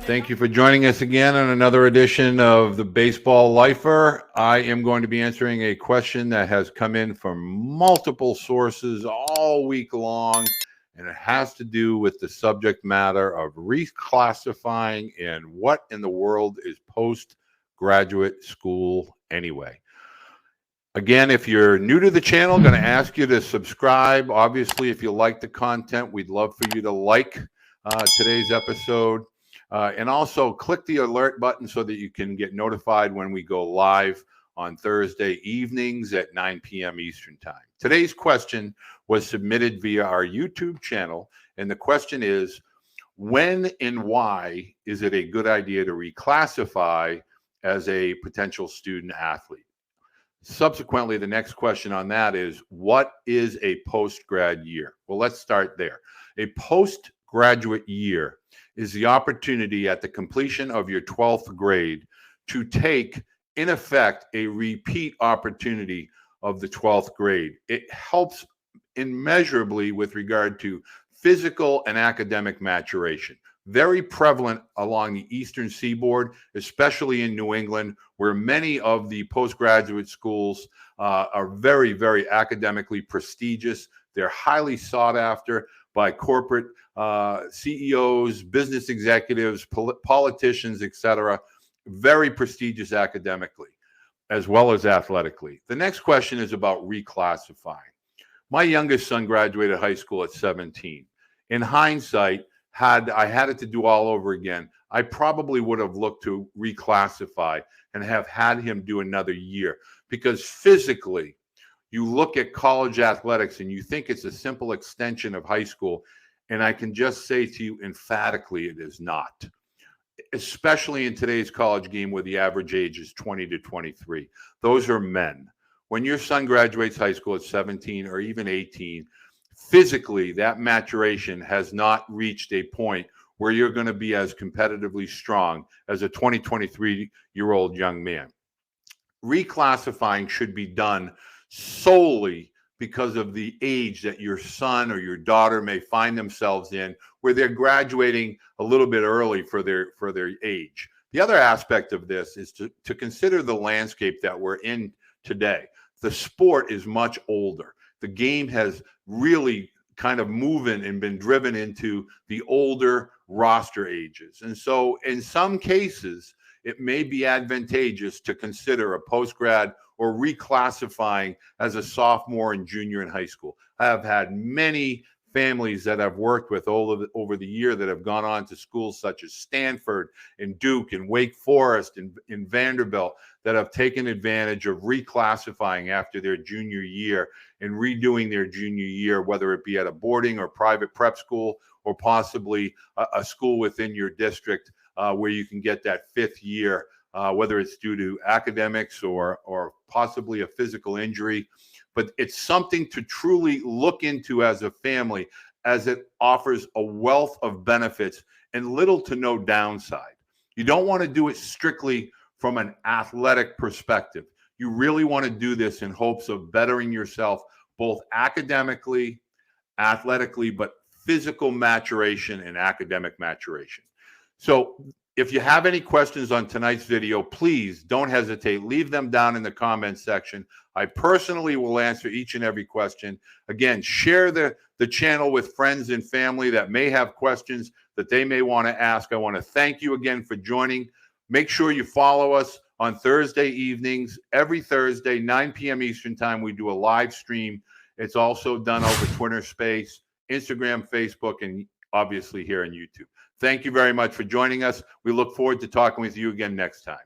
Thank you for joining us again on another edition of the Baseball Lifer. I am going to be answering a question that has come in from multiple sources all week long, and it has to do with the subject matter of reclassifying and what in the world is postgraduate school anyway. Again, if you're new to the channel, I'm going to ask you to subscribe. Obviously, if you like the content, we'd love for you to like today's episode. And also click the alert button so that you can get notified when we go live on Thursday evenings at 9 p.m. Eastern Time. Today's question was submitted via our YouTube channel, and the question is, when and why is it a good idea to reclassify as a potential student athlete? Subsequently, the next question on that is, what is a postgrad year? Well, let's start there. A postgraduate year is the opportunity at the completion of your 12th grade to take, in effect, a repeat opportunity of the 12th grade. It helps immeasurably with regard to physical and academic maturation. Very prevalent along the Eastern Seaboard, especially in New England, where many of the postgraduate schools are very, very academically prestigious. They're highly sought after by corporate CEOs, business executives, politicians, etc. Very prestigious academically, as well as athletically. The next question is about reclassifying. My youngest son graduated high school at 17. In hindsight, had I had it to do all over again, I probably would have looked to reclassify and have had him do another year, because physically, you look at college athletics and you think it's a simple extension of high school. And I can just say to you emphatically, it is not, especially in today's college game where the average age is 20 to 23. Those are men. When your son graduates high school at 17 or even 18, physically, that maturation has not reached a point where you're going to be as competitively strong as a 23-year-old young man. Reclassifying should be done solely because of the age that your son or your daughter may find themselves in, where they're graduating a little bit early for their age. The other aspect of this is to consider the landscape that we're in today. The sport is much older. The game has really kind of moving and been driven into the older roster ages. And so in some cases, it may be advantageous to consider a postgrad or reclassifying as a sophomore and junior in high school. I have had many families that I've worked with over the year that have gone on to schools such as Stanford and Duke and Wake Forest and Vanderbilt that have taken advantage of reclassifying after their junior year and redoing their junior year, whether it be at a boarding or private prep school or possibly a school within your district where you can get that fifth year, whether it's due to academics or possibly a physical injury. But it's something to truly look into as a family, as it offers a wealth of benefits and little to no downside. You don't want to do it strictly from an athletic perspective. You really want to do this in hopes of bettering yourself both academically, athletically, but physical maturation and academic maturation. So if you have any questions on tonight's video, please don't hesitate. Leave them down in the comments section. I personally will answer each and every question. Again, share the channel with friends and family that may have questions that they may want to ask. I want to thank you again for joining. Make sure you follow us on Thursday evenings. Every Thursday, 9 p.m. Eastern Time, we do a live stream. It's also done over Twitter Space, Instagram, Facebook, and obviously here on YouTube. Thank you very much for joining us. We look forward to talking with you again next time.